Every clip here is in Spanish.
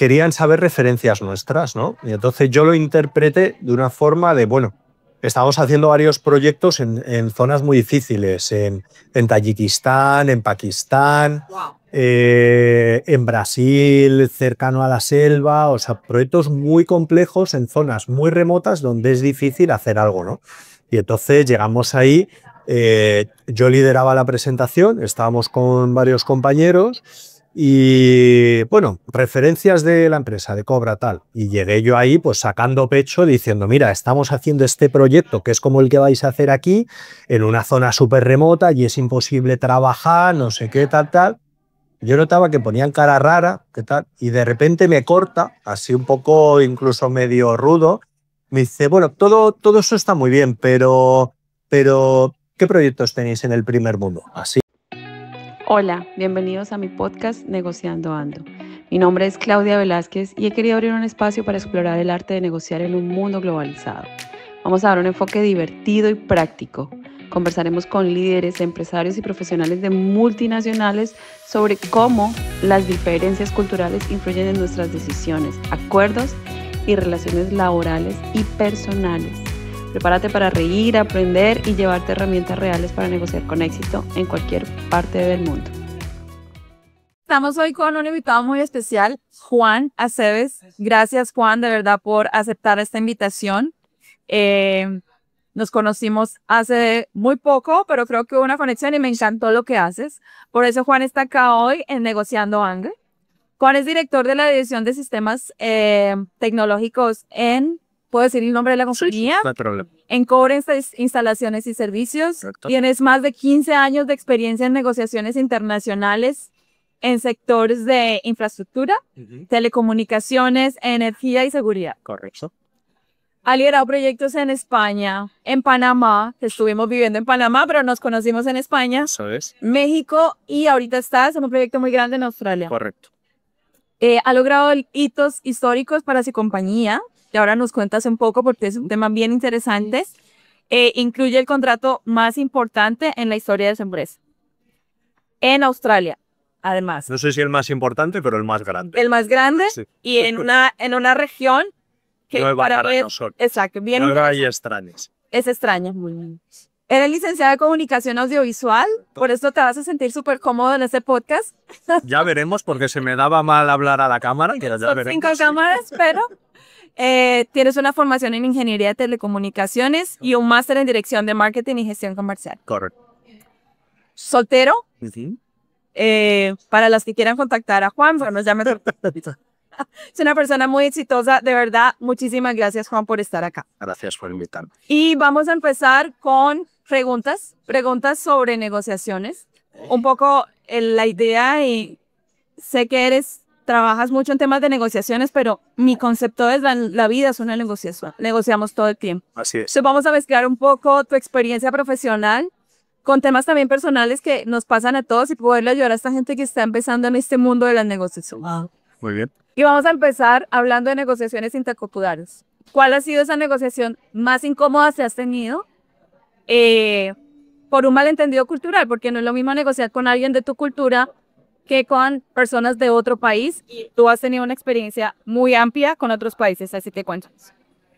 querían saber referencias nuestras, ¿no? Y entonces yo lo interpreté de una forma de, bueno, estamos haciendo varios proyectos en zonas muy difíciles, en Tayikistán, en Pakistán, en Brasil, cercano a la selva, o sea, proyectos muy complejos en zonas muy remotas donde es difícil hacer algo, ¿no? Y entonces llegamos ahí, yo lideraba la presentación, estábamos con varios compañeros y, bueno, referencias de la empresa, de Cobra, tal. Y llegué yo ahí, pues sacando pecho, diciendo, mira, estamos haciendo este proyecto que es como el que vais a hacer aquí, en una zona súper remota y es imposible trabajar, no sé qué, tal, tal. Yo notaba que ponían cara rara, qué tal, y de repente me corta, así un poco incluso medio rudo, me dice, bueno, todo eso está muy bien, pero ¿qué proyectos tenéis en el primer mundo? Así. Hola, bienvenidos a mi podcast Negociando Ando. Mi nombre es Claudia Velázquez y he querido abrir un espacio para explorar el arte de negociar en un mundo globalizado. Vamos a dar un enfoque divertido y práctico. Conversaremos con líderes, empresarios y profesionales de multinacionales sobre cómo las diferencias culturales influyen en nuestras decisiones, acuerdos y relaciones laborales y personales. Prepárate para reír, aprender y llevarte herramientas reales para negociar con éxito en cualquier parte del mundo. Estamos hoy con un invitado muy especial, Juan Aceves. Gracias, Juan, de verdad, por aceptar esta invitación. Nos conocimos hace muy poco, pero creo que hubo una conexión y me encantó lo que haces. Por eso Juan está acá hoy en Negociando Ando. Juan es director de la División de Sistemas Tecnológicos en... ¿Puedo decir el nombre de la compañía? Sí, no hay problema. En Core Instalaciones y Servicios. Correcto. Tienes más de 15 años de experiencia en negociaciones internacionales en sectores de infraestructura, telecomunicaciones, energía y seguridad. Correcto. Ha liderado proyectos en España, en Panamá, que estuvimos viviendo en Panamá, pero nos conocimos en España, Eso es. México y ahorita estás en un proyecto muy grande en Australia. Correcto. Ha logrado hitos históricos para su compañía. Y ahora nos cuentas un poco porque es un tema bien interesante. Incluye el contrato más importante en la historia de su empresa. En Australia, además. No sé si el más importante, pero el más grande. El más grande Sí. y en una región que Nueva para para ver... nosotros. Exacto, bien Nueva y extrañas. es extraña. Eres licenciada de Comunicación Audiovisual, por eso te vas a sentir súper cómodo en este podcast. Ya veremos, porque se me daba mal hablar a la cámara. Que ya Son veremos. 5 cámaras, pero tienes una formación en Ingeniería de Telecomunicaciones y un máster en Dirección de Marketing y Gestión Comercial. Correcto. Soltero, Uh-huh. para las que quieran contactar a Juan, bueno, ya me... Es una persona muy exitosa, de verdad. Muchísimas gracias, Juan, por estar acá. Gracias por invitarme. Y vamos a empezar con preguntas sobre negociaciones. Un poco la idea, y sé que trabajas mucho en temas de negociaciones, pero mi concepto es la vida es una negociación. Negociamos todo el tiempo. Así es. Entonces vamos a mezclar un poco tu experiencia profesional con temas también personales que nos pasan a todos y poderle ayudar a esta gente que está empezando en este mundo de las negociaciones. Muy bien. Y vamos a empezar hablando de negociaciones interculturales. ¿Cuál ha sido esa negociación más incómoda que has tenido por un malentendido cultural? Porque no es lo mismo negociar con alguien de tu cultura que con personas de otro país. Y tú has tenido una experiencia muy amplia con otros países, así te cuento.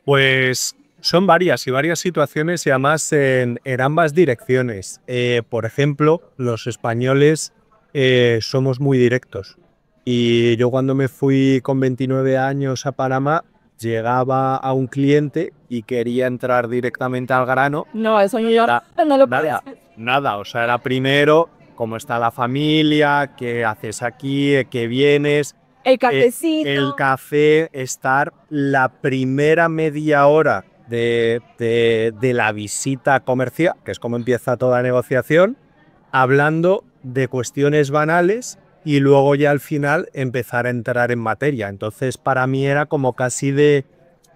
Pues son varias situaciones y además en ambas direcciones. Por ejemplo, los españoles somos muy directos. Y yo cuando me fui con 29 años a Panamá, llegaba a un cliente y quería entrar directamente al grano. No, eso yo no lo puedo hacer. Nada, o sea, era primero cómo está la familia, qué haces aquí, qué vienes. El cafecito. El café, estar la primera media hora de la visita comercial, que es como empieza toda negociación, hablando de cuestiones banales y luego ya al final empezar a entrar en materia. Entonces para mí era como casi de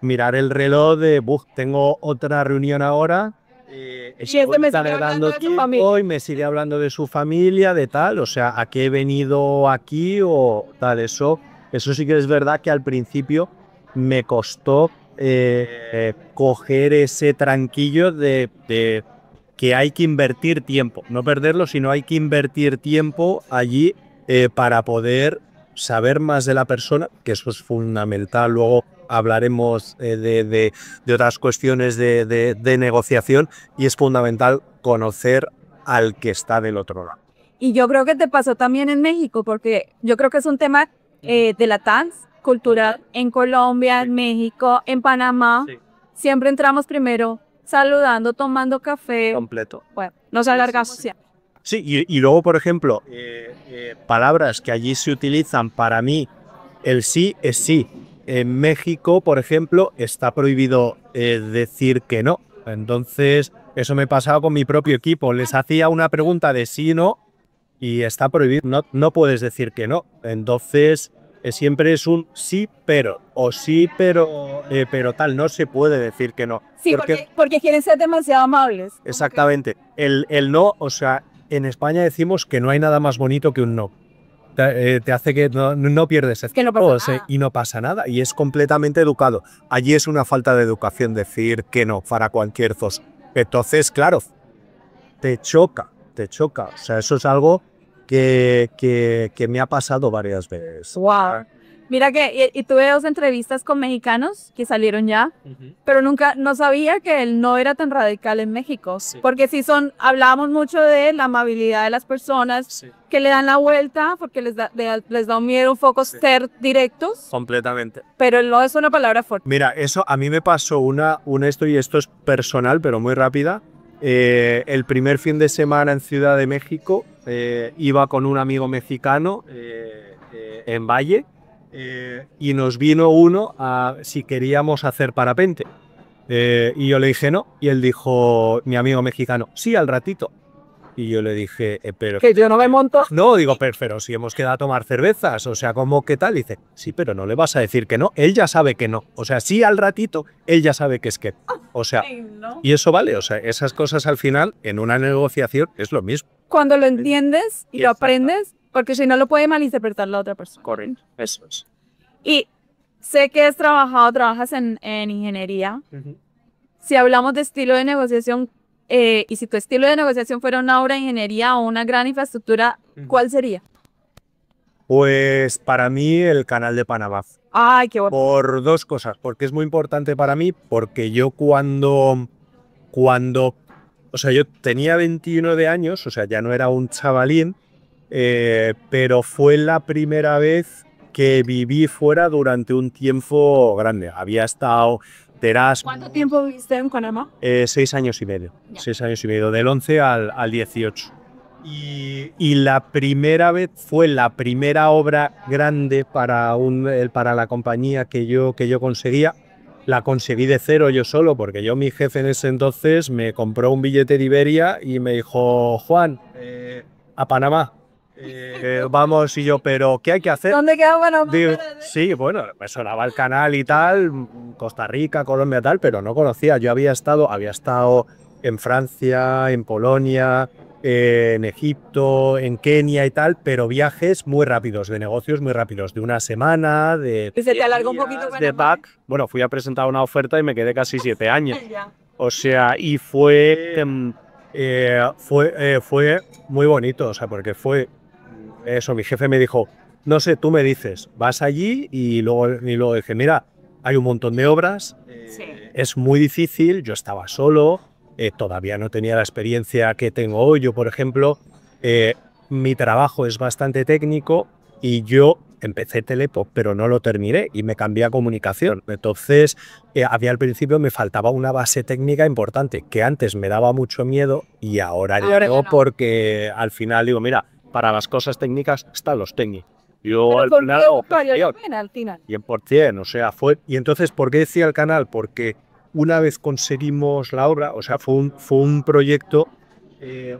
mirar el reloj de, tengo otra reunión ahora, Me sigue hablando de su familia. hoy me sigue hablando de su familia, de tal, o sea, a qué he venido aquí o tal. Eso sí que es verdad que al principio me costó coger ese tranquillo de que hay que invertir tiempo, no perderlo, sino hay que invertir tiempo allí para poder saber más de la persona, que eso es fundamental. Luego hablaremos de otras cuestiones de negociación, y es fundamental conocer al que está del otro lado. Y yo creo que te pasó también en México, porque yo creo que es un tema de la trans cultural en Colombia, en México, en Panamá. Sí. Siempre entramos primero saludando, tomando café. Completo. Bueno, nos alargamos siempre. Sí, y luego, por ejemplo, palabras que allí se utilizan, para mí, el sí es sí. En México, por ejemplo, está prohibido decir que no. Entonces, eso me pasaba con mi propio equipo. Les hacía una pregunta de sí o no y está prohibido. No puedes decir que no. Entonces, siempre es un sí, pero, o sí, pero tal. No se puede decir que no. Sí, porque quieren ser demasiado amables. Exactamente. El no, o sea, en España decimos que no hay nada más bonito que un no. Te hace que no pierdes el que no pasa nada. y no pasa nada, y es completamente educado. Allí es una falta de educación decir que no para cualquier cosa. Entonces, claro, te choca. O sea, eso es algo que me ha pasado varias veces. Wow. Mira que, y tuve 2 entrevistas con mexicanos que salieron ya, pero no sabía que él no era tan radical en México, porque sí hablábamos mucho de la amabilidad de las personas, que le dan la vuelta, porque les da un miedo un poco ser directos. Completamente. Pero no es una palabra fuerte. Mira, eso a mí me pasó esto, y esto es personal, pero muy rápida. El primer fin de semana en Ciudad de México, iba con un amigo mexicano en Valle, y nos vino uno a si queríamos hacer parapente. Y yo le dije no, y él dijo, mi amigo mexicano, sí, al ratito. Y yo le dije, pero... Que yo no me monto. No, digo, pero si hemos quedado a tomar cervezas, o sea, ¿cómo qué tal? Y dice, sí, pero no le vas a decir que no, él ya sabe que no. O sea, sí al ratito, él ya sabe que es que... O sea, y eso vale, o sea, esas cosas al final, en una negociación, es lo mismo. Cuando lo entiendes y lo aprendes, porque si no lo puede malinterpretar la otra persona. Correcto, eso es. Y sé que trabajas en ingeniería. Si hablamos de estilo de negociación, y si tu estilo de negociación fuera una obra de ingeniería o una gran infraestructura, ¿cuál sería? Pues para mí el Canal de Panamá. Ay, qué bueno. Por 2 cosas, porque es muy importante para mí, porque yo cuando, o sea, yo tenía 21 de años, o sea, ya no era un chavalín, pero fue la primera vez que viví fuera durante un tiempo grande. Había estado de Erasmus. ¿Cuánto tiempo viviste en Panamá? 6 años y medio. 6 años y medio, del 11 al 18. Y la primera vez fue la primera obra grande para la compañía que yo conseguía. La conseguí de cero yo solo, porque mi jefe en ese entonces me compró un billete de Iberia y me dijo, Juan, a Panamá. Vamos, y yo, pero ¿qué hay que hacer? ¿Dónde queda Panamá? Sí, bueno, me sonaba el canal y tal, Costa Rica, Colombia, tal, pero no conocía. Yo había estado en Francia, en Polonia, en Egipto, en Kenia y tal, pero viajes muy rápidos, de negocios muy rápidos, de una semana, de... ¿Y se te alargó un poquito de back. Bueno, fui a presentar una oferta y me quedé casi 7 años. O sea, y fue muy bonito, o sea, porque fue eso, mi jefe me dijo, no sé, tú me dices, vas allí, y luego dije, mira, hay un montón de obras, es muy difícil, yo estaba solo, todavía no tenía la experiencia que tengo hoy. Yo, por ejemplo, mi trabajo es bastante técnico y yo empecé Telepop, pero no lo terminé y me cambié a comunicación. Entonces, al principio me faltaba una base técnica importante, que antes me daba mucho miedo y ahora no, porque al final digo, mira, para las cosas técnicas están los técnicos. Yo al final, 100%, o sea, fue... Y entonces, ¿por qué decía el canal? Porque una vez conseguimos la obra, o sea, fue un proyecto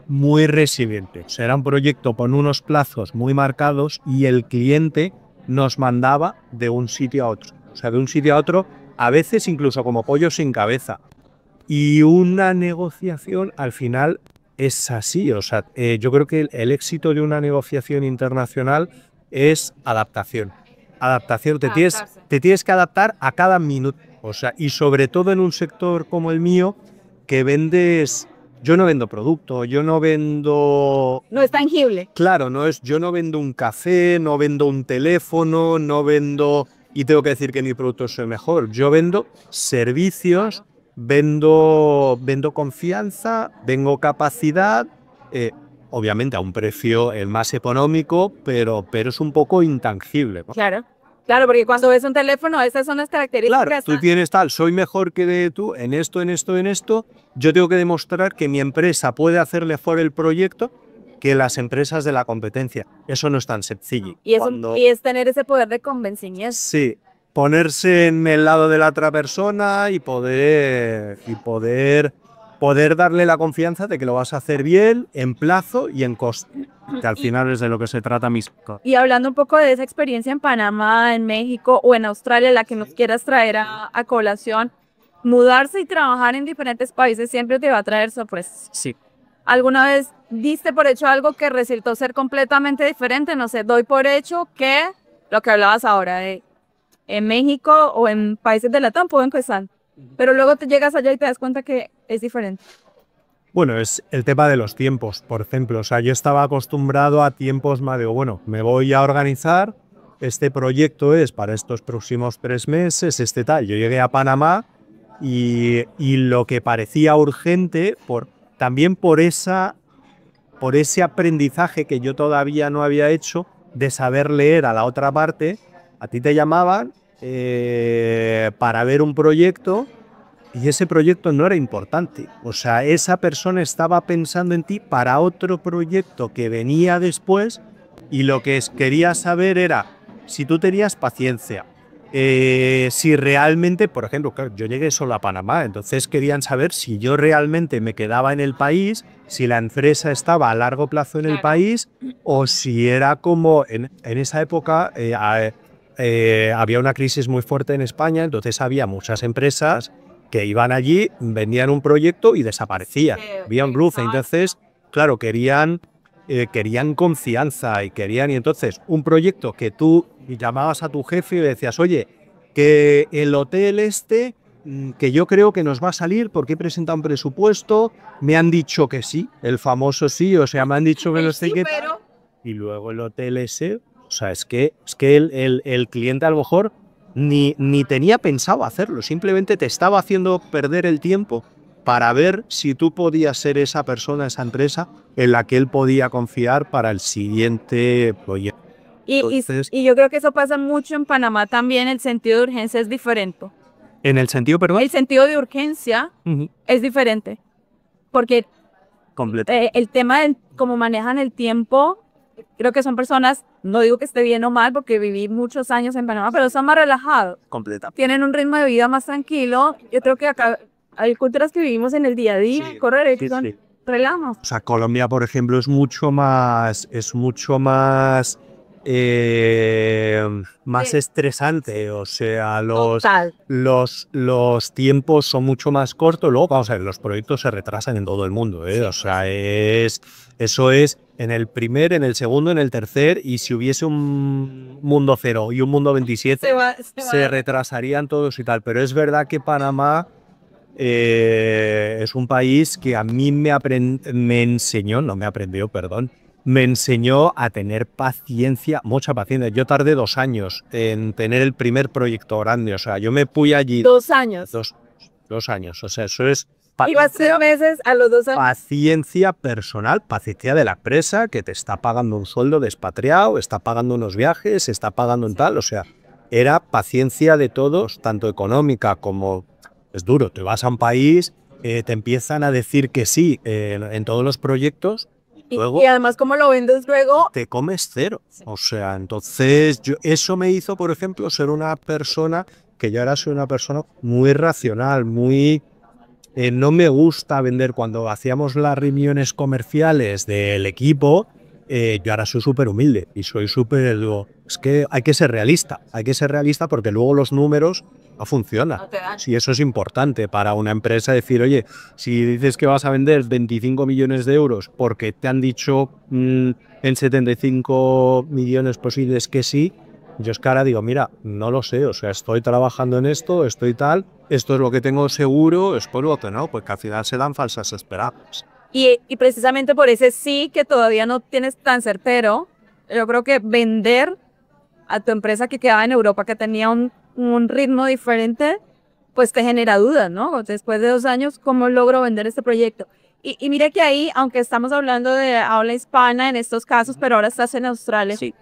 muy resiliente. O sea, era un proyecto con unos plazos muy marcados y el cliente nos mandaba de un sitio a otro. O sea, de un sitio a otro, a veces incluso como pollo sin cabeza. Y una negociación al final es así. O sea, yo creo que el éxito de una negociación internacional es adaptación. Adaptación, te tienes que adaptar a cada minuto. O sea, y sobre todo en un sector como el mío, que vendes yo no vendo producto, yo no vendo... No es tangible. Claro, yo no vendo un café, no vendo un teléfono, no vendo... Y tengo que decir que mi producto es el mejor. Yo vendo servicios, vendo confianza, vendo capacidad, obviamente a un precio el más económico, pero es un poco intangible, ¿no? Claro. Claro, porque cuando ves un teléfono, esas son las características. Claro, tú tienes tal, soy mejor que tú en esto, en esto, en esto. Yo tengo que demostrar que mi empresa puede hacer mejor el proyecto que las empresas de la competencia. Eso no es tan sencillo. Y es tener ese poder de convencimiento. Sí, ponerse en el lado de la otra persona y poder darle la confianza de que lo vas a hacer bien, en plazo y en coste, que al final es de lo que se trata mismo. Y hablando un poco de esa experiencia en Panamá, en México o en Australia, la que nos quieras traer a colación, mudarse y trabajar en diferentes países siempre te va a traer sorpresas. Sí. ¿Alguna vez diste por hecho algo que resultó ser completamente diferente? No sé, doy por hecho que lo que hablabas ahora en México o en países de Latam pueden empezar, pero luego te llegas allá y te das cuenta que es diferente. Bueno, es el tema de los tiempos, por ejemplo. O sea, yo estaba acostumbrado a tiempos más de, bueno, me voy a organizar, este proyecto es para estos próximos 3 meses, tal. Yo llegué a Panamá y lo que parecía urgente, también por ese aprendizaje que yo todavía no había hecho de saber leer a la otra parte, a ti te llamaban para ver un proyecto y ese proyecto no era importante. O sea, esa persona estaba pensando en ti para otro proyecto que venía después y lo que quería saber era si tú tenías paciencia. Si realmente, por ejemplo, claro, yo llegué solo a Panamá, entonces querían saber si yo realmente me quedaba en el país, si la empresa estaba a largo plazo en el país o si era como en esa época había una crisis muy fuerte en España, entonces había muchas empresas que iban allí, vendían un proyecto y desaparecían. Había un bluff, entonces, claro, querían confianza y entonces un proyecto que tú llamabas a tu jefe y le decías, oye, que el hotel que yo creo que nos va a salir porque he presentado un presupuesto, me han dicho que sí, el famoso sí, o sea, me han dicho que no sé qué, y luego el hotel o sea, es que el cliente a lo mejor ni tenía pensado hacerlo, simplemente te estaba haciendo perder el tiempo para ver si tú podías ser esa persona, esa empresa en la que él podía confiar para el siguiente proyecto. Y yo creo que eso pasa mucho en Panamá también, el sentido de urgencia es diferente. ¿En el sentido, perdón? El sentido de urgencia es diferente, porque el tema de cómo manejan el tiempo, creo que son personas, no digo que esté bien o mal, porque viví muchos años en Panamá, pero son más relajados. Completa. Tienen un ritmo de vida más tranquilo. Yo creo que acá hay culturas que vivimos en el día a día, sí, correcto, sí, sí. Relajamos. O sea, Colombia, por ejemplo, es mucho más estresante, o sea, los tiempos son mucho más cortos. Luego, vamos a ver, los proyectos se retrasan en todo el mundo, ¿eh? O sea, eso es en el primer, en el segundo, en el tercer, y si hubiese un mundo 0 y un mundo 27, se retrasarían todos y tal. Pero es verdad que Panamá es un país que a mí me enseñó a tener paciencia, mucha paciencia. Yo tardé 2 años en tener el primer proyecto grande, o sea, yo me fui allí... 2 años. 2 años, o sea, eso es... Ibas 3 meses a los 2 años. Paciencia personal, paciencia de la empresa que te está pagando un sueldo de expatriado, está pagando unos viajes, está pagando en tal, o sea, era paciencia de todos, tanto económica como... Es duro, te vas a un país, te empiezan a decir que sí en todos los proyectos. Luego, y además, ¿cómo lo vendes luego? Te comes 0. O sea, entonces eso me hizo, por ejemplo, ser una persona que yo ahora soy una persona muy racional, muy... no me gusta vender. Cuando hacíamos las reuniones comerciales del equipo, yo ahora soy súper humilde y soy súper... Es que hay que ser realista porque luego los números no funcionan. Sí, eso es importante para una empresa decir, oye, si dices que vas a vender 25 millones de euros porque te han dicho en 75 millones posibles que sí, Yo es que ahora digo, mira, no lo sé, o sea, estoy trabajando en esto, estoy tal, esto es lo que tengo seguro, es por lo que no, pues que al final se dan falsas esperanzas. Y precisamente por ese sí que todavía no tienes tan certero, yo creo que vender a tu empresa que quedaba en Europa, que tenía un ritmo diferente, pues te genera dudas, ¿no? Después de 2 años, ¿cómo logro vender este proyecto? Y mira que ahí, aunque estamos hablando de habla hispana en estos casos, pero ahora estás en Australia. Sí.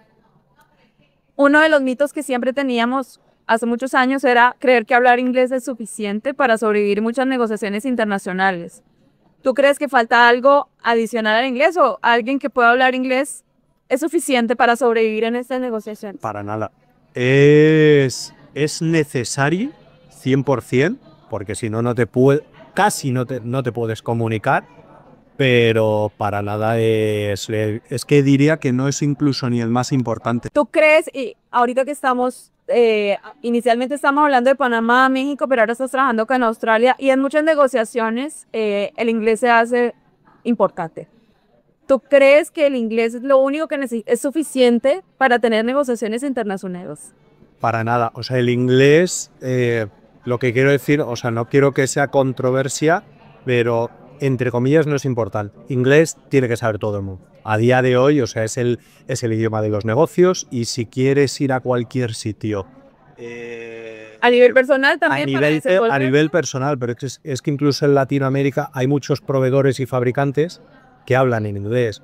Uno de los mitos que siempre teníamos hace muchos años era creer que hablar inglés es suficiente para sobrevivir muchas negociaciones internacionales. ¿Tú crees que falta algo adicional al inglés o alguien que pueda hablar inglés es suficiente para sobrevivir en estas negociaciones? Para nada. Es necesario 100%, porque si no, casi no te puedes comunicar, pero para nada es que diría que no es incluso ni el más importante. ¿Tú crees, y ahorita que estamos, inicialmente estamos hablando de Panamá, México, pero ahora estás trabajando con Australia y en muchas negociaciones el inglés se hace importante? ¿Tú crees que el inglés es lo único que es suficiente para tener negociaciones internacionales? Para nada. O sea, el inglés, lo que quiero decir, o sea, no quiero que sea controversia, pero entre comillas no es importante. Inglés tiene que saber todo el mundo. A día de hoy, o sea, es el idioma de los negocios y si quieres ir a cualquier sitio... A nivel personal también. A nivel personal, pero es que incluso en Latinoamérica hay muchos proveedores y fabricantes que hablan en inglés.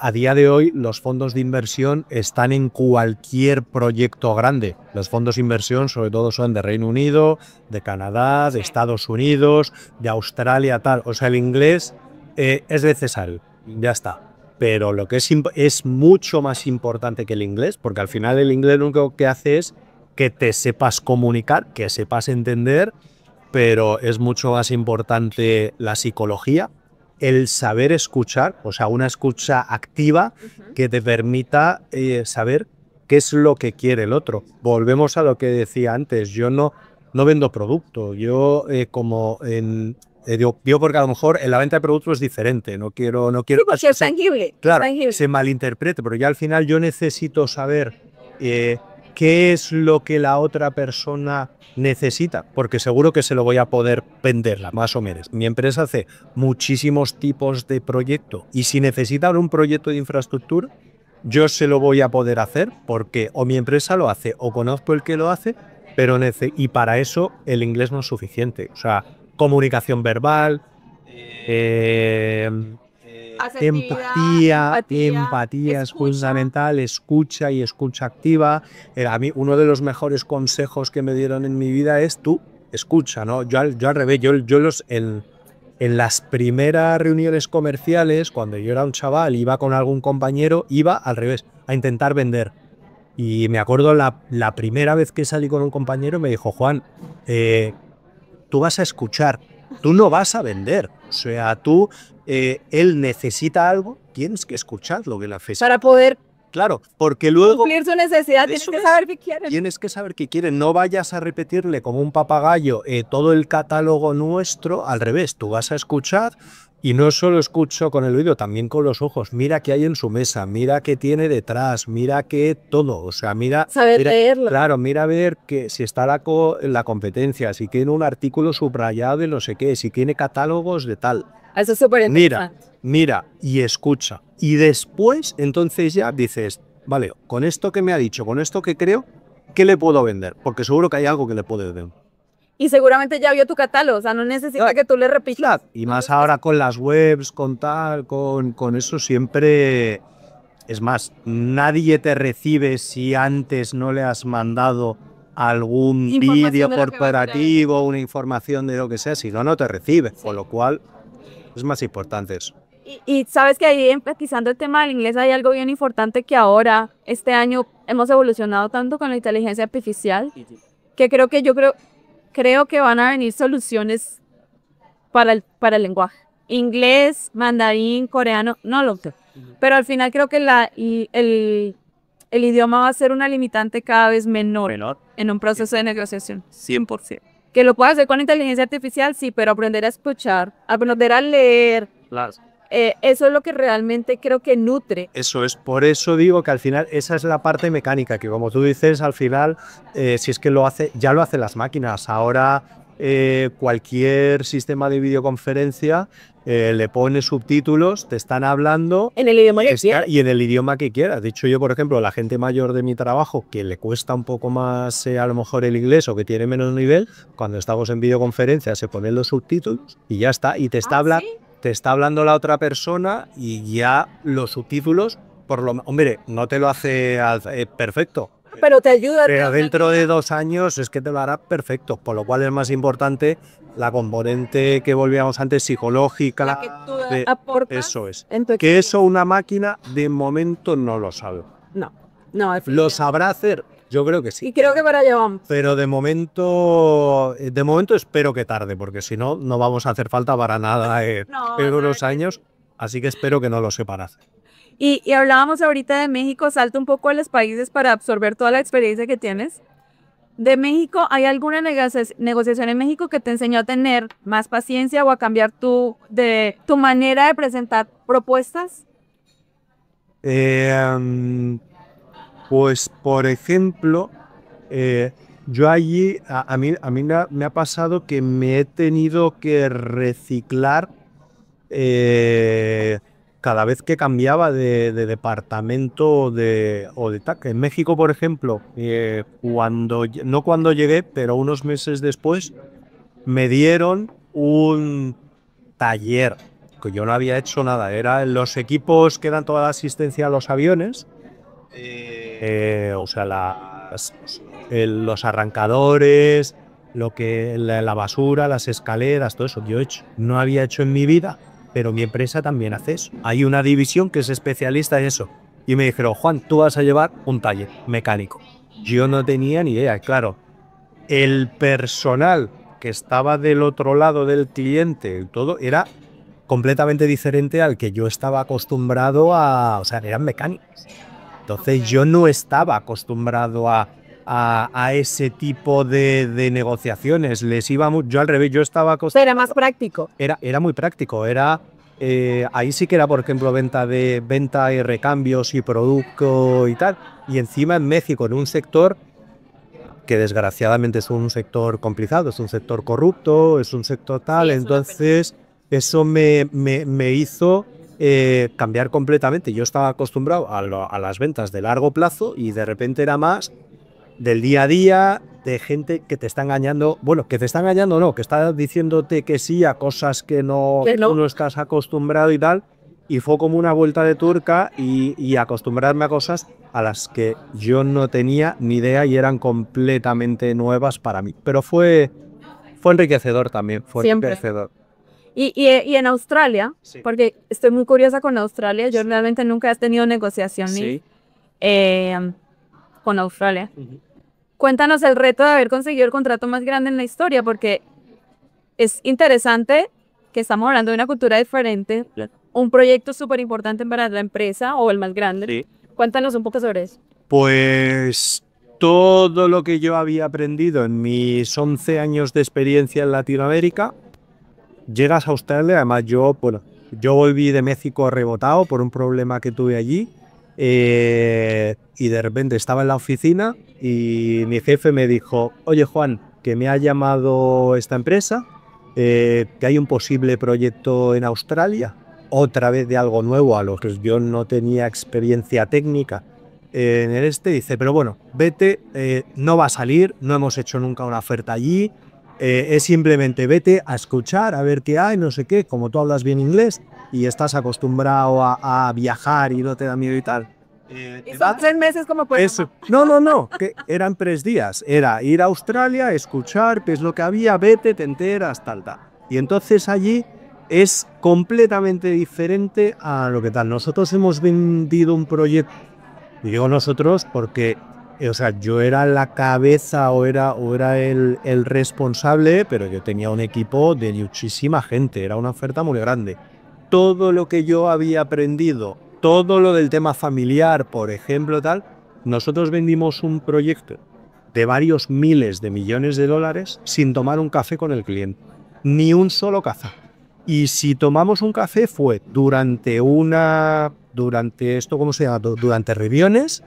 A día de hoy los fondos de inversión están en cualquier proyecto grande. Los fondos de inversión sobre todo son de Reino Unido, de Canadá, de Estados Unidos, de Australia, tal. O sea, el inglés es necesario, ya está. Pero lo que es mucho más importante que el inglés, porque al final el inglés lo único que hace es que te sepas comunicar, que sepas entender, pero es mucho más importante la psicología, el saber escuchar, o sea, una escucha activa que te permita saber qué es lo que quiere el otro. Volvemos a lo que decía antes, yo no vendo producto, yo yo porque a lo mejor en la venta de productos es diferente, no quiero Sí, porque es tangible. Claro, es tangible. se malinterprete, pero ya al final yo necesito saber qué es lo que la otra persona necesita, porque seguro que se lo voy a poder venderla, más o menos. Mi empresa hace muchísimos tipos de proyectos y si necesitan un proyecto de infraestructura, yo se lo voy a poder hacer porque o mi empresa lo hace o conozco el que lo hace, pero y para eso el inglés no es suficiente. O sea, comunicación verbal, empatía es fundamental, escucha y escucha activa. A mí uno de los mejores consejos que me dieron en mi vida es tú escucha, ¿no? Yo al revés, en las primeras reuniones comerciales, cuando yo era un chaval, iba con algún compañero, iba al revés, a intentar vender. Y me acuerdo la primera vez que salí con un compañero me dijo, Juan, tú vas a escuchar, tú no vas a vender. O sea, él necesita algo, tienes que escuchar lo que le hace. Para poder Claro, porque luego... cumplir su necesidad, tienes que saber qué quieren. Tienes que saber qué quieren. No vayas a repetirle como un papagayo todo el catálogo nuestro. Al revés, tú vas a escuchar y no solo escucho con el oído, también con los ojos. Mira qué hay en su mesa, mira qué tiene detrás, mira qué todo. O sea, saber leerlo. Claro, mira a ver que si está la competencia, si tiene un artículo subrayado de no sé qué, si tiene catálogos de tal. Eso es súper interesante. Mira y escucha. Y después, entonces ya dices, vale, con esto que me ha dicho, con esto que creo, ¿qué le puedo vender? Porque seguro que hay algo que le puedo vender. Y seguramente ya vio tu catálogo, o sea, no necesita que tú le repitas. Y más ahora con las webs, con tal, con eso siempre... Es más, nadie te recibe si antes no le has mandado algún vídeo corporativo, una información de lo que sea, si no, no te recibe. Sí. Con lo cual, es más importante eso. Y sabes que ahí, enfatizando el tema del inglés, hay algo bien importante que ahora, este año, hemos evolucionado tanto con la inteligencia artificial, que creo que van a venir soluciones para el lenguaje. Inglés, mandarín, coreano, no lo sé. Pero al final creo que el idioma va a ser una limitante cada vez menor en un proceso de negociación. 100%. Que lo puedas hacer con inteligencia artificial, sí, pero aprender a escuchar, aprender a leer, eso es lo que realmente creo que nutre. Eso es, por eso digo que al final esa es la parte mecánica, que como tú dices, al final, si es que ya lo hacen las máquinas. Ahora cualquier sistema de videoconferencia le pone subtítulos, te están hablando En el idioma que quieras. y en el idioma que quieras. De hecho, yo, por ejemplo, la gente mayor de mi trabajo, que le cuesta un poco más a lo mejor el inglés o que tiene menos nivel, cuando estamos en videoconferencia se ponen los subtítulos y ya está, y te está hablando. ¿Sí? Te está hablando la otra persona y ya los subtítulos, hombre, no te lo hace perfecto, Pero te ayuda. pero dentro de 2 años es que te lo hará perfecto, por lo cual es más importante la componente que volvíamos antes, psicológica. La que tú de- aportas Eso es. en tu Que eso una máquina de momento no lo sabe. No, ¿Lo sabrá hacer? Yo creo que sí. Y creo que para allá vamos. Pero de momento espero que tarde, porque si no, no vamos a hacer falta para nada en unos años. Así que espero que no lo sepan hacer. Y hablábamos ahorita de México, salta un poco a los países para absorber toda la experiencia que tienes. De México, ¿hay alguna negociación en México que te enseñó a tener más paciencia o a cambiar tu manera de presentar propuestas? Pues, por ejemplo, yo allí, a mí me ha pasado que me he tenido que reciclar cada vez que cambiaba de departamento o de TAC. En México, por ejemplo, no cuando llegué, pero unos meses después, me dieron un taller, que yo no había hecho nada. Eran los equipos que dan toda la asistencia a los aviones. O sea, los arrancadores, la basura, las escaleras, todo eso yo he hecho. No había hecho en mi vida, pero mi empresa también hace eso. Hay una división que es especialista en eso. Y me dijeron, Juan, tú vas a llevar un taller mecánico. Yo no tenía ni idea. Claro, el personal que estaba del otro lado del cliente, todo era completamente diferente al que yo estaba acostumbrado a. O sea, eran mecánicos. Entonces yo no estaba acostumbrado a ese tipo de negociaciones. Yo al revés, yo estaba acostumbrado. Era más práctico. Era muy práctico. Ahí sí que era, por ejemplo, venta y recambios y producto y tal. Y encima en México, en un sector que desgraciadamente es un sector complicado, es un sector corrupto, es un sector tal. Sí, entonces eso me hizo cambiar completamente. Yo estaba acostumbrado a las ventas de largo plazo y de repente era más del día a día, de gente que te está engañando, que te está engañando no, que está diciéndote que sí a cosas que tú no estás acostumbrado y tal, y fue como una vuelta de tuerca y acostumbrarme a cosas a las que yo no tenía ni idea y eran completamente nuevas para mí. Pero fue enriquecedor también, Siempre. Enriquecedor. Y en Australia, sí, porque estoy muy curiosa con Australia, yo realmente nunca he tenido negociación con Australia. Cuéntanos el reto de haber conseguido el contrato más grande en la historia, porque es interesante que estamos hablando de una cultura diferente, un proyecto súper importante para la empresa o el más grande. Sí. Cuéntanos un poco sobre eso. Pues todo lo que yo había aprendido en mis 11 años de experiencia en Latinoamérica, llegas a Australia. Además yo volví de México rebotado por un problema que tuve allí, y de repente estaba en la oficina y mi jefe me dijo, oye Juan, que me ha llamado esta empresa, que hay un posible proyecto en Australia, otra vez de algo nuevo a lo que yo no tenía experiencia técnica en dice, pero bueno, vete, no va a salir, no hemos hecho nunca una oferta allí, es simplemente vete a escuchar, a ver qué hay, no sé qué, como tú hablas bien inglés y estás acostumbrado a viajar y no te da miedo y tal. ¿Y son 3 meses como pues? No, que eran 3 días, era ir a Australia, escuchar qué es lo que había, vete, te enteras, tal. Y entonces allí es completamente diferente a lo que tal. Nosotros hemos vendido un proyecto, y digo nosotros porque yo era la cabeza o era el responsable, pero yo tenía un equipo de muchísima gente, era una oferta muy grande. Todo lo que yo había aprendido, todo lo del tema familiar, por ejemplo, tal, nosotros vendimos un proyecto de varios miles de millones de dólares sin tomar un café con el cliente. Ni un solo café. Y si tomamos un café fue durante esto, ¿cómo se llama? Durante reuniones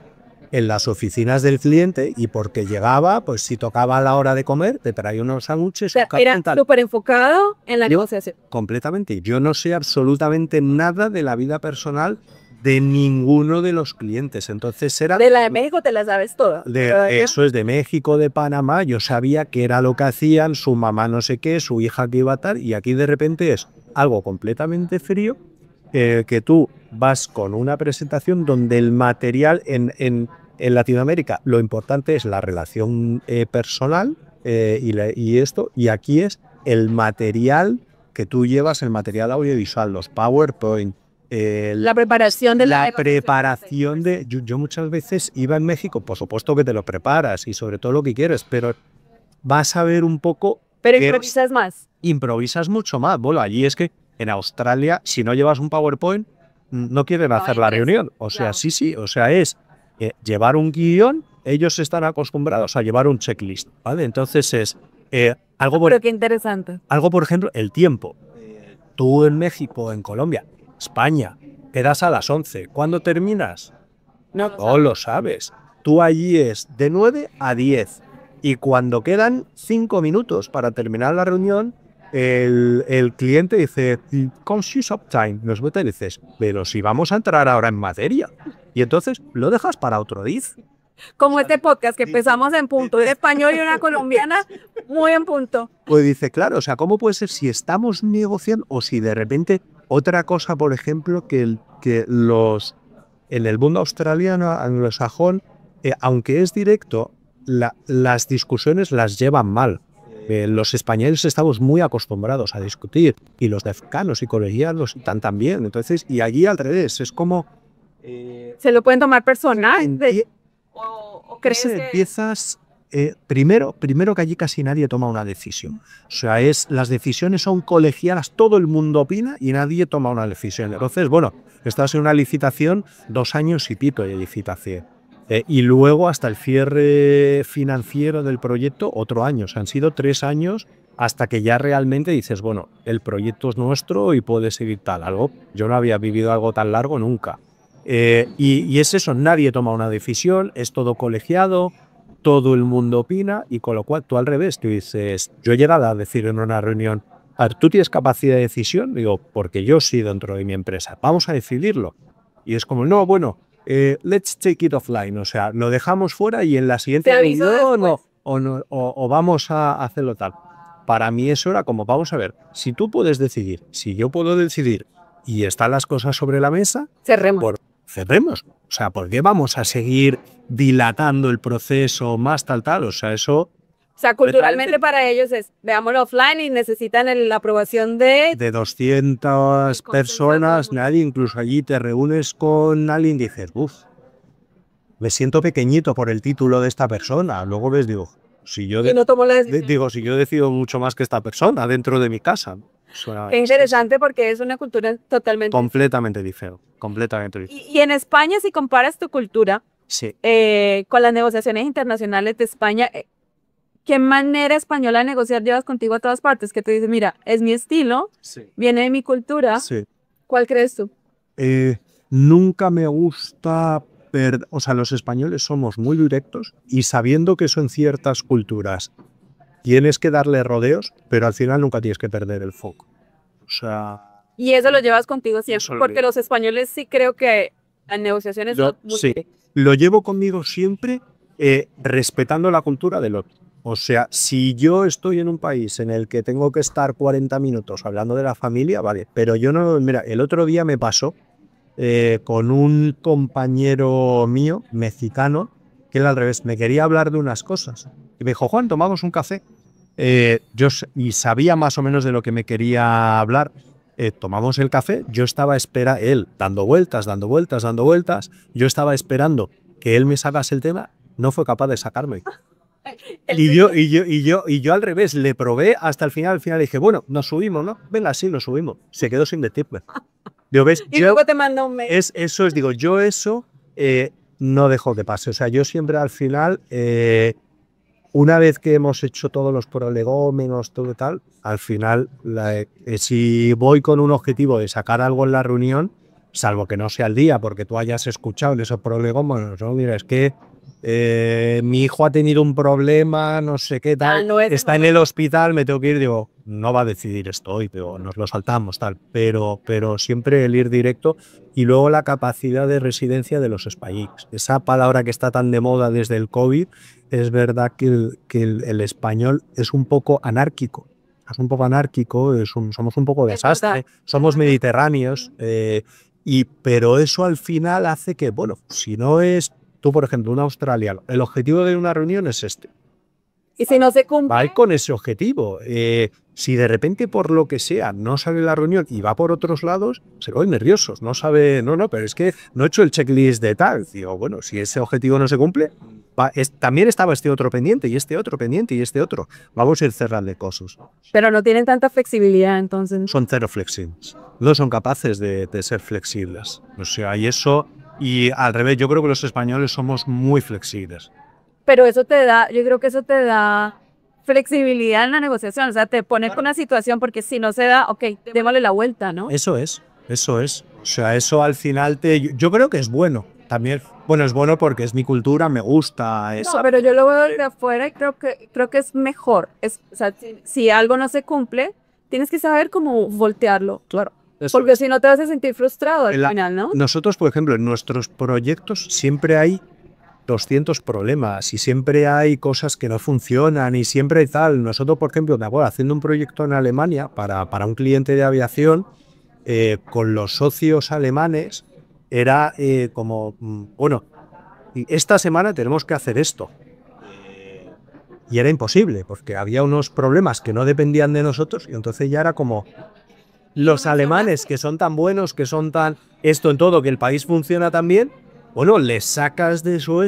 en las oficinas del cliente, y porque llegaba, pues si tocaba la hora de comer, te traía unos sándwiches. O sea, era súper enfocado en la negociación. Completamente. Yo no sé absolutamente nada de la vida personal de ninguno de los clientes. Entonces era... De la de México te la sabes toda. Eso es de México, de Panamá. Yo sabía qué era lo que hacían, su mamá no sé qué, su hija que iba a tal, y aquí de repente es algo completamente frío, que tú vas con una presentación donde el material en Latinoamérica lo importante es la relación personal y aquí es el material que tú llevas, el material audiovisual, los PowerPoint. La preparación de la preparación de... Yo muchas veces iba en México, por supuesto que te lo preparas y sobre todo lo que quieres, pero vas a ver un poco... Pero improvisas más. Improvisas mucho más. Bueno, allí es que en Australia, si no llevas un PowerPoint, no quieren hacer la reunión. O sea, sí, o sea, es llevar un guión, ellos están acostumbrados a llevar un checklist, ¿vale? Entonces es algo... Pero qué interesante. Algo, por ejemplo, el tiempo. Tú en México, en Colombia, España, quedas a las 11. ¿Cuándo terminas? No lo sabes. Tú allí es de 9 a 10. Y cuando quedan 5 minutos para terminar la reunión, el cliente dice, conscious of time. Nos mete y dices, pero si vamos a entrar ahora en materia. Y entonces lo dejas para otro día. Como este podcast que empezamos en punto, de español y una colombiana muy en punto. Pues dice, claro, o sea, ¿cómo puede ser si estamos negociando o si de repente otra cosa, por ejemplo, que en el mundo australiano, anglosajón, aunque es directo, las discusiones las llevan mal. Los españoles estamos muy acostumbrados a discutir y los africanos y colegianos también. Entonces, y allí al revés, es como... ¿Se lo pueden tomar personal? ¿O crees que empiezas... Primero que allí casi nadie toma una decisión. O sea, las decisiones son colegiadas, todo el mundo opina y nadie toma una decisión. Entonces, bueno, estás en una licitación, 2 años y pico de licitación. Y luego hasta el cierre financiero del proyecto, otro año. O sea, han sido 3 años hasta que ya realmente dices, bueno, el proyecto es nuestro y puede seguir tal. Yo no había vivido algo tan largo nunca. Y es eso, nadie toma una decisión, es todo colegiado, todo el mundo opina, y con lo cual tú al revés, tú dices, yo he llegado a decir en una reunión, a ver, ¿tú tienes capacidad de decisión? Digo, porque yo sí dentro de mi empresa, vamos a decidirlo. Y es como, no, bueno, let's take it offline, o sea, lo dejamos fuera y en la siguiente reunión o vamos a hacerlo tal. Para mí eso era como, vamos a ver, si tú puedes decidir, si yo puedo decidir y están las cosas sobre la mesa, cerremos. O sea, ¿por qué vamos a seguir dilatando el proceso más tal? O sea, eso... O sea, culturalmente para ellos es, veámoslo offline y necesitan la aprobación de 200 personas, nadie, incluso allí te reúnes con alguien y dices, me siento pequeñito por el título de esta persona. Luego ves, digo, si yo decido mucho más que esta persona dentro de mi casa. Qué interesante porque es una cultura completamente diferente. Y en España, si comparas tu cultura con las negociaciones internacionales de España, ¿qué manera española de negociar llevas contigo a todas partes? Que tú dices, mira, es mi estilo, viene de mi cultura. ¿Cuál crees tú? Nunca me gusta... O sea, los españoles somos muy directos y sabiendo que eso en ciertas culturas tienes que darle rodeos, pero al final nunca tienes que perder el foco. O sea... Y eso lo llevas contigo siempre, porque los españoles sí creo que las negociaciones son muy... Lo llevo conmigo siempre respetando la cultura del otro. O sea, si yo estoy en un país en el que tengo que estar 40 minutos hablando de la familia, vale, pero yo no... Mira, el otro día me pasó con un compañero mío, mexicano, que él al revés, me quería hablar de unas cosas. Y me dijo, Juan, tomamos un café. Y sabía más o menos de lo que me quería hablar. Tomamos el café, yo estaba esperando, él dando vueltas, yo estaba esperando que él me sacase el tema, no fue capaz de sacarme. Y yo al revés, le probé hasta el final dije, bueno, nos subimos, ¿no? Venga, sí, nos subimos. Se quedó sin decirme. Digo, ¿ves? Y luego te mandó un mail. Yo eso no dejo que pase. O sea, yo siempre al final una vez que hemos hecho todos los prolegómenos, todo tal, al final, si voy con un objetivo de sacar algo en la reunión, salvo que no sea el día, porque tú hayas escuchado en esos prolegómenos, ¿no? Mira, es que mi hijo ha tenido un problema, no sé qué tal, está en el hospital, me tengo que ir, digo, no va a decidir esto hoy, pero nos lo saltamos, tal. Pero siempre el ir directo y luego la capacidad de residencia de los españoles. Esa palabra que está tan de moda desde el COVID, es verdad que el español es un poco anárquico. Somos un poco desastre, somos mediterráneos, pero eso al final hace que, bueno, si no es tú, por ejemplo, un australiano, el objetivo de una reunión es este. Y si no se cumple, va a ir con ese objetivo. Si de repente, por lo que sea, no sale la reunión y va por otros lados, se van nerviosos, no sabe, no, pero es que no he hecho el checklist de tal. Digo, bueno, si ese objetivo no se cumple, también estaba este otro pendiente y este otro pendiente y este otro. Vamos a ir cerrando cosas. Pero no tienen tanta flexibilidad, entonces. Son cero flexibles. No son capaces de ser flexibles. O sea, y eso, y al revés, yo creo que los españoles somos muy flexibles. Pero eso te da, yo creo que eso te da flexibilidad en la negociación, o sea, te pone con una situación, porque si no se da, ok, démosle la vuelta, ¿no? Eso es. O sea, eso al final yo creo que es bueno. También, bueno, es bueno porque es mi cultura, me gusta. No, pero yo lo veo de afuera y creo que es mejor. O sea, si algo no se cumple, tienes que saber cómo voltearlo. Claro. Porque si no te vas a sentir frustrado al final, ¿no? Nosotros, por ejemplo, en nuestros proyectos siempre hay 200 problemas y siempre hay cosas que no funcionan y siempre hay tal. Nosotros, por ejemplo, me acuerdo haciendo un proyecto en Alemania para un cliente de aviación, con los socios alemanes, era como, bueno, esta semana tenemos que hacer esto. Y era imposible, porque había unos problemas que no dependían de nosotros y entonces ya era como los alemanes, que son tan buenos, que son tan esto en todo, que el país funciona tan bien, bueno, les sacas de su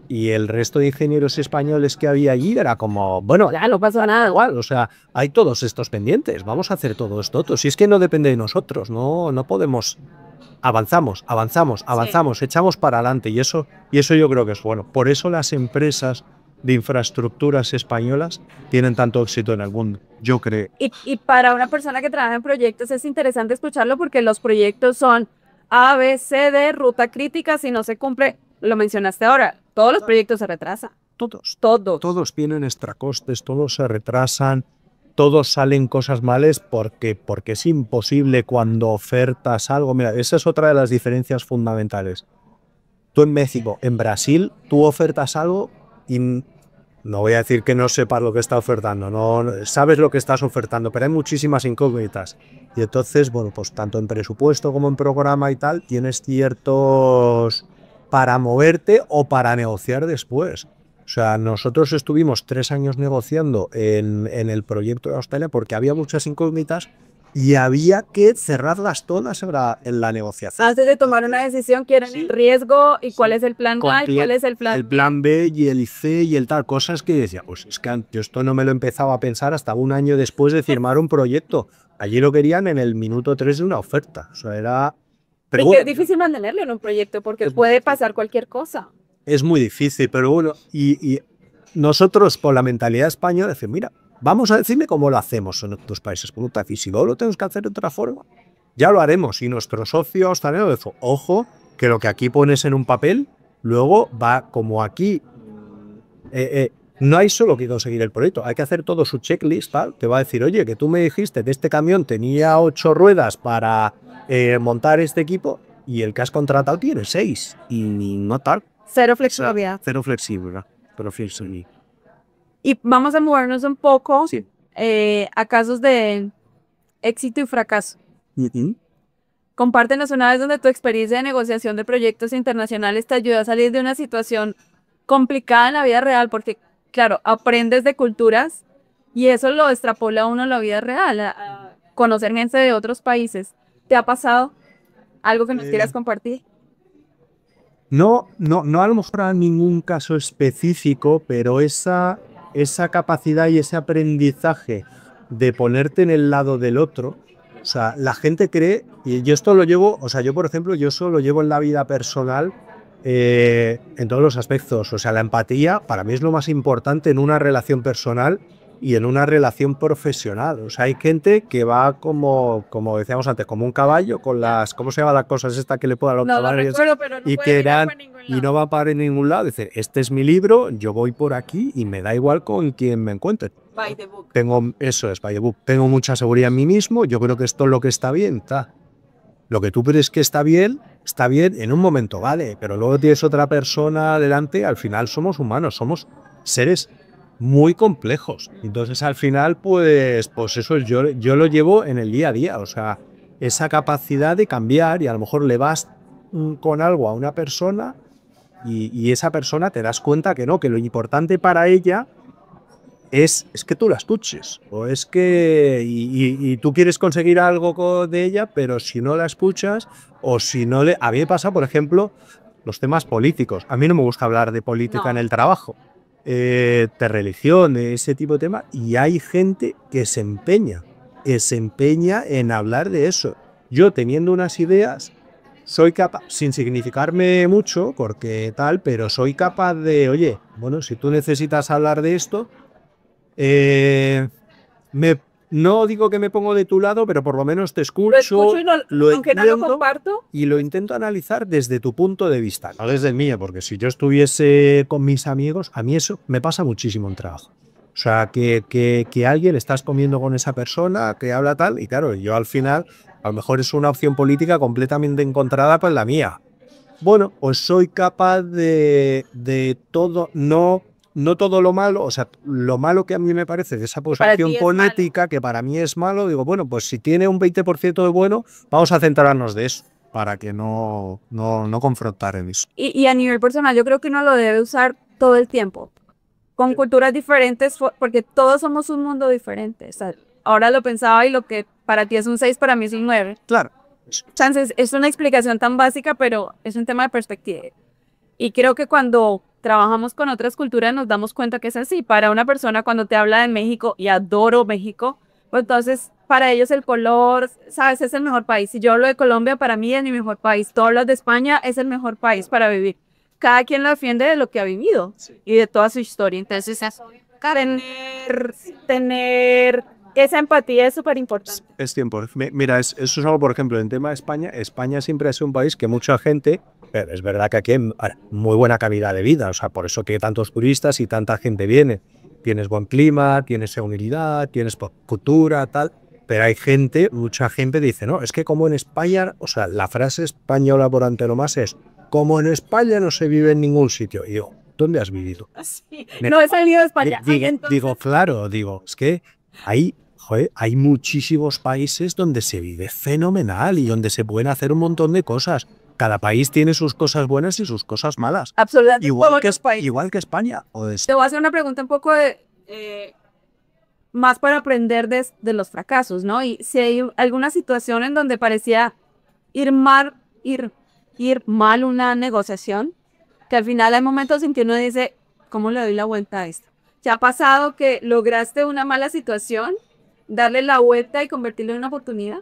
y el resto de ingenieros españoles que había allí era como, bueno, ya no pasa nada. Igual, o sea, hay todos estos pendientes, vamos a hacer todo esto. Si es que no depende de nosotros, no podemos. Avanzamos, sí. Echamos para adelante y eso yo creo que es bueno. Por eso las empresas de infraestructuras españolas tienen tanto éxito en el mundo, yo creo. Y para una persona que trabaja en proyectos es interesante escucharlo porque los proyectos son A, B, C, D, ruta crítica, si no se cumple, lo mencionaste ahora, todos los proyectos se retrasan. Todos tienen extracostes, todos se retrasan, todos salen cosas malas porque es imposible cuando ofertas algo. Mira, esa es otra de las diferencias fundamentales. Tú en México, en Brasil, tú ofertas algo y no voy a decir que no sepas lo que estás ofertando, no sabes lo que estás ofertando, pero hay muchísimas incógnitas. Y entonces, bueno, pues tanto en presupuesto como en programa y tal, tienes ciertos para moverte o para negociar después. O sea, nosotros estuvimos 3 años negociando en el proyecto de Australia porque había muchas incógnitas y había que cerrarlas todas en la negociación. Antes de tomar una decisión, quieren el riesgo y cuál es el plan A y cuál es el plan B. El plan B y el C y el tal. Cosas que decía, pues es que yo esto no me lo empezaba a pensar hasta un año después de firmar un proyecto. Allí lo querían en el minuto 3 de una oferta. O sea, era... Pero y bueno, que es difícil mantenerlo en un proyecto porque puede pasar cualquier cosa. Es muy difícil, pero bueno, y nosotros por la mentalidad española decimos, mira, vamos a decirme cómo lo hacemos en otros países. Y si no lo tenemos que hacer de otra forma, ya lo haremos. Y nuestros socios también lo dicen, ojo, que lo que aquí pones en un papel, luego va como aquí. No hay solo que conseguir el proyecto, hay que hacer todo su checklist, ¿tal? Te va a decir, oye, que tú me dijiste que este camión tenía 8 ruedas para montar este equipo y el que has contratado tiene 6 y no tal. Cero flexibilidad. Cero flexibilidad, pero flexibilidad. Y vamos a movernos un poco a casos de éxito y fracaso. Compártenos una vez donde tu experiencia de negociación de proyectos internacionales te ayudó a salir de una situación complicada en la vida real, porque, claro, aprendes de culturas y eso lo extrapola a uno en la vida real, a conocer gente de otros países. ¿Te ha pasado algo que nos quieras compartir? No a lo mejor a ningún caso específico, pero esa capacidad y ese aprendizaje de ponerte en el lado del otro, o sea, la gente cree, y yo esto lo llevo, o sea, yo por ejemplo, yo eso lo llevo en la vida personal, en todos los aspectos. O sea, la empatía para mí es lo más importante en una relación personal y en una relación profesional. O sea, hay gente que va como decíamos antes, como un caballo con las, ¿cómo se llaman las cosas estas que le ponen a los caballos? Recuerdo, pero no Y puede que llegar dan, por ningún y lado. no va a parar en ningún lado. Dice, este es mi libro, yo voy por aquí y me da igual con quien me encuentre. By the book. Eso es, by the book. Tengo mucha seguridad en mí mismo, yo creo que esto es lo que está bien, está. Lo que tú crees que está bien en un momento, vale, pero luego tienes otra persona delante, al final somos humanos, somos seres muy complejos. Entonces al final, pues eso yo lo llevo en el día a día, o sea, esa capacidad de cambiar y a lo mejor le vas con algo a una persona y esa persona te das cuenta que no, que lo importante para ella es que tú la escuches, o es que y tú quieres conseguir algo de ella, pero si no la escuchas o si no le... A mí me pasa, por ejemplo, los temas políticos. A mí no me gusta hablar de política en el trabajo, de religión, de ese tipo de temas, y hay gente que se empeña en hablar de eso. Yo teniendo unas ideas soy capaz, sin significarme mucho, porque tal, pero soy capaz de, oye, bueno, si tú necesitas hablar de esto, no digo que me pongo de tu lado, pero por lo menos te escucho, y aunque no lo comparto. Y lo intento analizar desde tu punto de vista, no desde el mío, porque si yo estuviese con mis amigos, a mí eso me pasa muchísimo en trabajo. O sea, que alguien estás comiendo con esa persona, que habla tal, y claro, yo al final, a lo mejor es una opción política completamente encontrada con la mía. Bueno, pues soy capaz de todo, no todo lo malo, o sea, lo malo que a mí me parece de esa posición política, que para mí es malo, digo, bueno, pues si tiene un 20% de bueno, vamos a centrarnos de eso, para que no confrontar en eso. Y a nivel personal, yo creo que uno lo debe usar todo el tiempo, con culturas diferentes, porque todos somos un mundo diferente. O sea, ahora lo pensaba y lo que para ti es un 6, para mí es un 9. Claro. Chances, es una explicación tan básica, pero es un tema de perspectiva. Y creo que cuando trabajamos con otras culturas nos damos cuenta que es así. Para una persona cuando te habla de México, y adoro México, pues entonces para ellos el color, sabes, es el mejor país. Si yo hablo de Colombia, para mí es mi mejor país. Tú hablas de España, es el mejor país para vivir. Cada quien lo defiende de lo que ha vivido y de toda su historia. Entonces, tener esa empatía es súper importante. Es tiempo. Mira, eso es algo, por ejemplo, en tema de España. España siempre ha sido un país que mucha gente, pero es verdad que aquí hay muy buena calidad de vida, o sea, por eso que tantos turistas y tanta gente viene. Tienes buen clima, tienes seguridad, tienes cultura, tal, pero hay gente, mucha gente dice, no, es que como en España, o sea, la frase española por antonomasia es, como en España no se vive en ningún sitio. Y digo, ¿dónde has vivido? Sí, no he salido de España. Digo, claro, es que hay muchísimos países donde se vive fenomenal y donde se pueden hacer un montón de cosas. Cada país tiene sus cosas buenas y sus cosas malas. Absolutamente. Igual que España. Te voy a hacer una pregunta un poco más para aprender de los fracasos, ¿no? Y si hay alguna situación en donde parecía ir mal una negociación, que al final hay momentos en que uno dice, ¿cómo le doy la vuelta a esto? ¿Te ha pasado que lograste una mala situación, darle la vuelta y convertirlo en una oportunidad?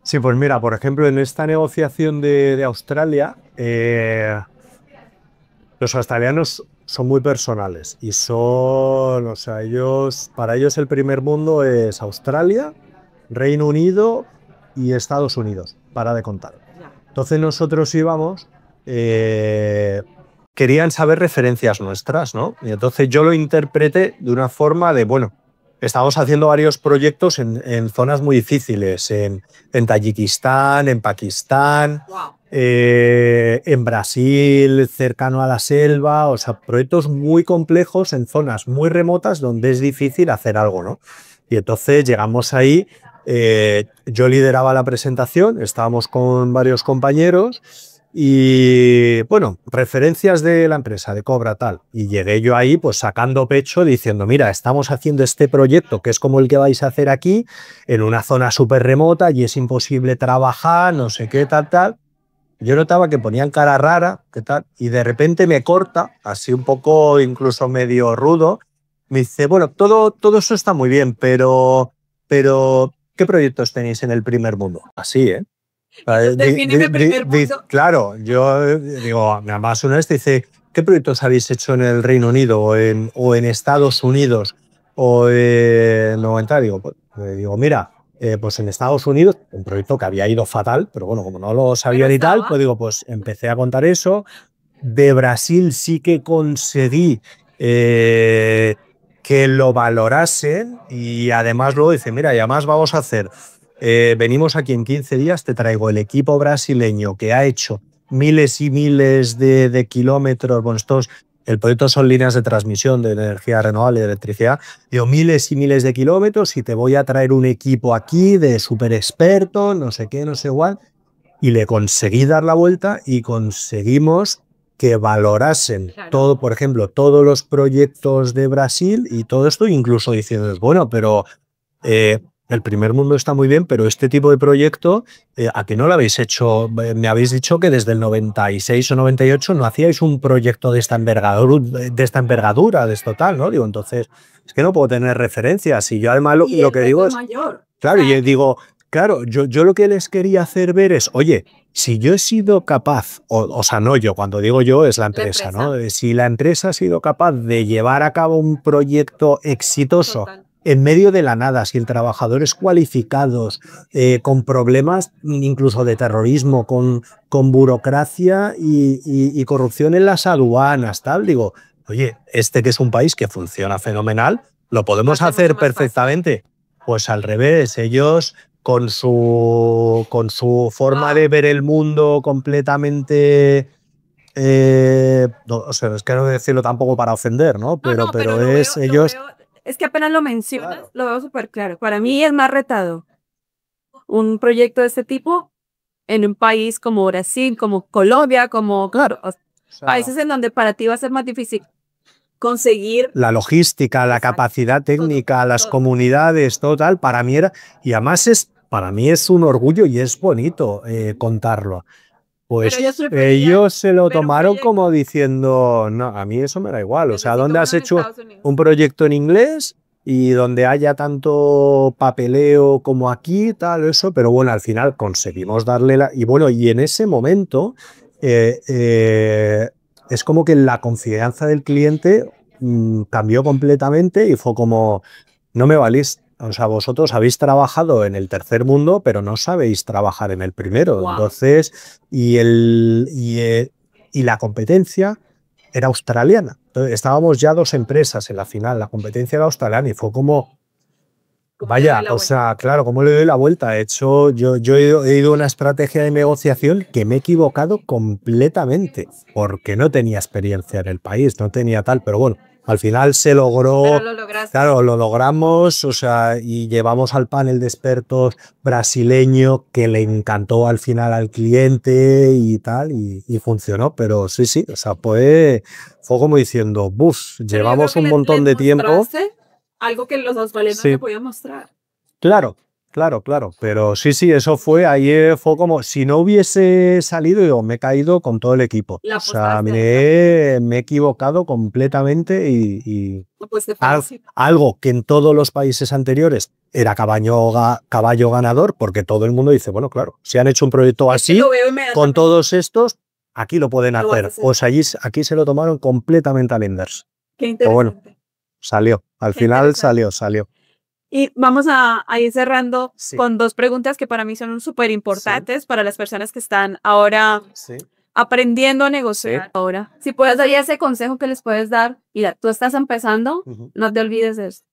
Sí, pues mira, por ejemplo, en esta negociación de Australia, los australianos son muy personales y o sea, para ellos el primer mundo es Australia, Reino Unido y Estados Unidos, para de contar. Entonces nosotros íbamos, querían saber referencias nuestras, ¿no? Y entonces yo lo interpreté de una forma de, bueno, estamos haciendo varios proyectos en zonas muy difíciles, en Tayikistán, en Pakistán, en Brasil, cercano a la selva, o sea, proyectos muy complejos en zonas muy remotas donde es difícil hacer algo, ¿no? Y entonces llegamos ahí, yo lideraba la presentación, estábamos con varios compañeros y, bueno, referencias de la empresa, de Cobra, tal. Y llegué yo ahí, pues sacando pecho, diciendo, mira, estamos haciendo este proyecto, que es como el que vais a hacer aquí, en una zona súper remota y es imposible trabajar, no sé qué, tal. Yo notaba que ponían cara rara, qué tal, y de repente me corta, así un poco incluso medio rudo, me dice, bueno, todo eso está muy bien, pero ¿qué proyectos tenéis en el primer mundo? Así, ¿eh? Defíneme primer mundo. Claro, yo digo, además una vez dice, ¿qué proyectos habéis hecho en el Reino Unido o en Estados Unidos o en tal? Digo, mira, pues en Estados Unidos, un proyecto que había ido fatal, pero bueno, como no lo sabía ni tal, pues digo, pues empecé a contar eso. De Brasil sí que conseguí que lo valorasen y además luego dice, mira, y además vamos a hacer, venimos aquí en 15 días, te traigo el equipo brasileño que ha hecho miles y miles de kilómetros, bueno, el proyecto son líneas de transmisión de energía renovable, de electricidad, digo, miles y miles de kilómetros y te voy a traer un equipo aquí de súper expertos, no sé qué, no sé cuál, y le conseguí dar la vuelta y conseguimos que valorasen todo, por ejemplo, todos los proyectos de Brasil y todo esto, incluso diciendo, bueno, pero el primer mundo está muy bien, pero este tipo de proyecto, ¿a que no lo habéis hecho? Me habéis dicho que desde el 96 o 98 no hacíais un proyecto de esta envergadura, de esto tal, ¿no? Digo, entonces, es que no puedo tener referencias. Y yo además lo que digo es... Mayor. Claro, y digo, claro, yo lo que les quería hacer ver es, oye, si yo he sido capaz, o sea, no yo, cuando digo yo es la empresa, ¿no? Si la empresa ha sido capaz de llevar a cabo un proyecto exitoso en medio de la nada, sin trabajadores cualificados, con problemas incluso de terrorismo, con burocracia y corrupción en las aduanas, tal, digo, oye, este que es un país que funciona fenomenal, lo podemos hacer perfectamente. Pues al revés, ellos con su forma de ver el mundo completamente... no, o sea, es que no decirlo tampoco para ofender, ¿no? Pero es ellos... Es que apenas lo mencionas, Claro. lo veo súper claro. Para mí es más retador un proyecto de este tipo en un país como Brasil, como Colombia, como, claro, países en donde para ti va a ser más difícil conseguir la logística, la capacidad técnica, las comunidades, todo tal, para mí era... Y además para mí es un orgullo y es bonito contarlo. Pues ellos se lo tomaron como diciendo, no, a mí eso me da igual. O sea, ¿dónde has hecho un proyecto en inglés y donde haya tanto papeleo como aquí, tal, eso? Pero bueno, al final conseguimos darle la... Y bueno, y en ese momento es como que la confianza del cliente cambió completamente y fue como, no me valís. O sea, vosotros habéis trabajado en el tercer mundo, pero no sabéis trabajar en el primero. Wow. Entonces, y la competencia era australiana. Entonces, estábamos ya dos empresas en la final. La competencia era australiana y fue como, vaya, o sea, claro, ¿cómo le doy la vuelta? He hecho, yo he ido a una estrategia de negociación que me he equivocado completamente, porque no tenía experiencia en el país, no tenía tal, pero bueno. Al final se logró, Pero lo lograste. claro, lo logramos, o sea, y llevamos al panel de expertos brasileño que le encantó al final al cliente y tal, y funcionó, pero sí, o sea, fue como diciendo, buf, llevamos un montón de tiempo. Algo que los australianos no podían mostrar. Claro, pero sí, eso fue, ahí fue como, si no hubiese salido, yo me he caído con todo el equipo. O sea, me he equivocado completamente y algo que en todos los países anteriores era caballo ganador, porque todo el mundo dice, bueno, claro, si han hecho un proyecto así, con todos estos, aquí lo pueden hacer. Pues aquí se lo tomaron completamente al inverso. Qué interesante. Bueno, salió, al final salió. Y vamos a ir cerrando con dos preguntas que para mí son súper importantes para las personas que están ahora aprendiendo a negociar. Ahora, si puedes dar ese consejo que les puedes dar, mira, tú estás empezando, no te olvides de esto.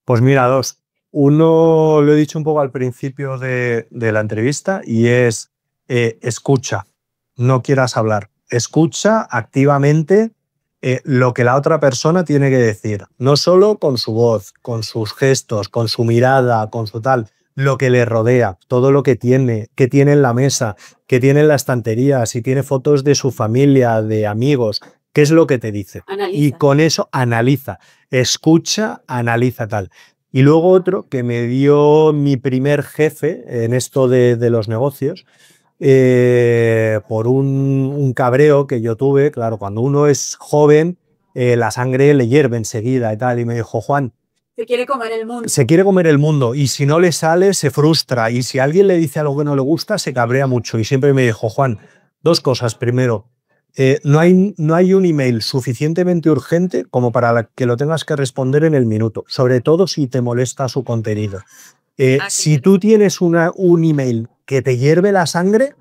Pues mira, dos. Uno lo he dicho un poco al principio de la entrevista y es escucha, no quieras hablar. Escucha activamente lo que la otra persona tiene que decir, no solo con su voz, con sus gestos, con su mirada, con su tal, lo que le rodea, todo lo que tiene en la mesa, que tiene en la estantería, si tiene fotos de su familia, de amigos, qué es lo que te dice. Analiza. Y con eso analiza, escucha, analiza tal. Y luego otro que me dio mi primer jefe en esto de los negocios, por un cabreo que yo tuve. Claro, cuando uno es joven, la sangre le hierve enseguida y tal, y me dijo, Juan, Se quiere comer el mundo. Se quiere comer el mundo y si no le sale se frustra y si alguien le dice algo que no le gusta se cabrea mucho y siempre me dijo, Juan, dos cosas. Primero, no hay un email suficientemente urgente como para que lo tengas que responder en el minuto, sobre todo si te molesta su contenido. Si tú tienes un email que te hierve la sangre,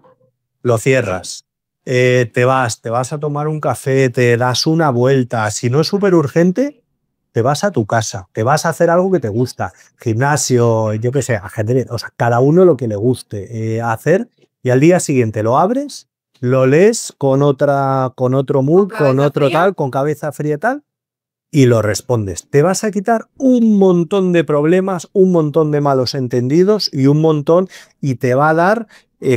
lo cierras. Te vas a tomar un café, te das una vuelta. Si no es súper urgente, te vas a tu casa, te vas a hacer algo que te gusta, gimnasio, yo qué sé, ajedrez, o sea, cada uno lo que le guste hacer y al día siguiente lo abres, lo lees con otro mood, con otro tal, con cabeza fría y tal, y lo respondes. Te vas a quitar un montón de problemas, un montón de malos entendidos y te va a dar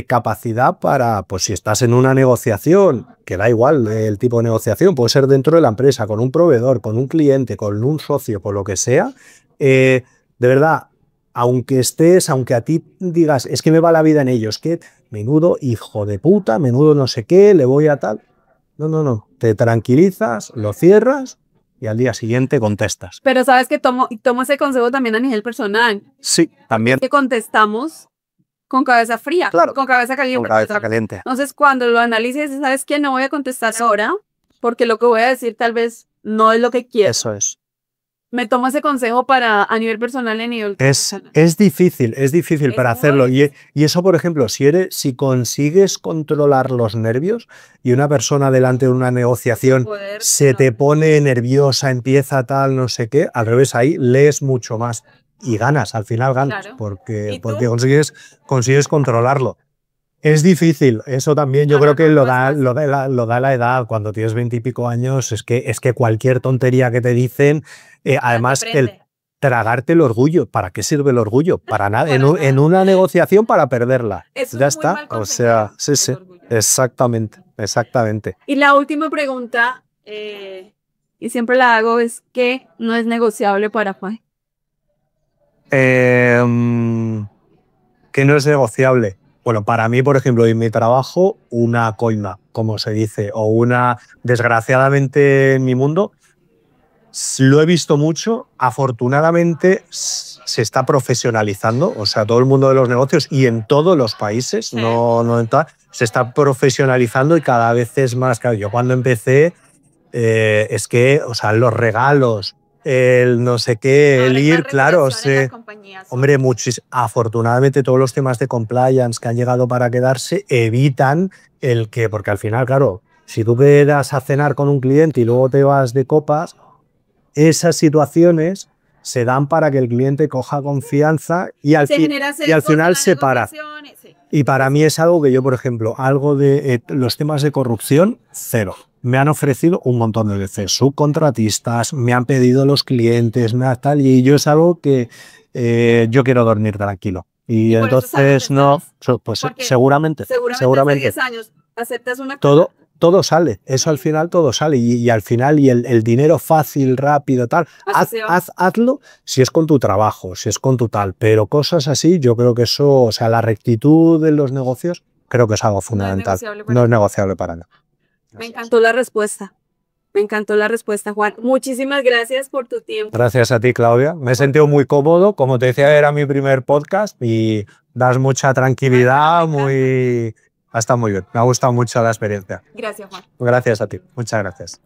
capacidad para, pues si estás en una negociación, que da igual el tipo de negociación, puede ser dentro de la empresa, con un proveedor, con un cliente, con un socio, con lo que sea, de verdad, aunque a ti digas, es que me va la vida en ellos, que menudo hijo de puta, menudo no sé qué, le voy a tal. No, te tranquilizas, lo cierras y al día siguiente contestas. Pero sabes que tomo ese consejo también a nivel personal. Sí, también. Que contestamos con cabeza fría, claro, con cabeza caliente. Con cabeza caliente. Entonces, cuando lo analices, ¿sabes qué? No voy a contestar ahora, porque lo que voy a decir tal vez no es lo que quiero. Eso es. Me tomo ese consejo para a nivel personal y a nivel es difícil para hacerlo. Y eso, por ejemplo, si consigues controlar los nervios y una persona delante de una negociación se te pone nerviosa, empieza tal, no sé qué, al revés, ahí lees mucho más. Y ganas, al final ganas, claro. porque consigues controlarlo. Es difícil, eso también yo creo que lo da la edad. Cuando tienes 20 y pico años, es que cualquier tontería que te dicen, además tragarte el orgullo. ¿Para qué sirve el orgullo? Para nada. En una negociación para perderla. Eso ya es está. Muy mal o sea, sí, exactamente. Y la última pregunta, y siempre la hago, es ¿qué no es negociable para Juan? ¿Qué no es negociable? Bueno, para mí, por ejemplo, en mi trabajo, una coima, como se dice, o desgraciadamente en mi mundo, lo he visto mucho, afortunadamente se está profesionalizando, o sea, todo el mundo de los negocios y en todos los países, sí. no en tal, se está profesionalizando y cada vez es más, claro, yo cuando empecé, es que, o sea, los regalos, el no sé qué, el ir, claro, hombre, afortunadamente todos los temas de compliance que han llegado para quedarse evitan porque al final, claro, si tú quedas a cenar con un cliente y luego te vas de copas, esas situaciones se dan para que el cliente coja confianza y al final se para. Sí. Y para mí es algo que yo, por ejemplo, algo de los temas de corrupción, cero. Me han ofrecido un montón de veces subcontratistas, me han pedido los clientes, y yo es algo que yo quiero dormir tranquilo. Y entonces no, pues seguramente. 10 años aceptas una cosa. Todo sale, eso al final todo sale y al final el dinero fácil, rápido, tal, hazlo si es con tu trabajo, si es con tu tal, pero cosas así, yo creo que eso, o sea, la rectitud de los negocios, creo que es algo fundamental, no es negociable para nada. Me encantó la respuesta. Juan. Muchísimas gracias por tu tiempo. Gracias a ti, Claudia. Me he sentido muy cómodo. Como te decía, era mi primer podcast y das mucha tranquilidad, ha estado muy bien. Me ha gustado mucho la experiencia. Gracias, Juan. Gracias a ti. Muchas gracias.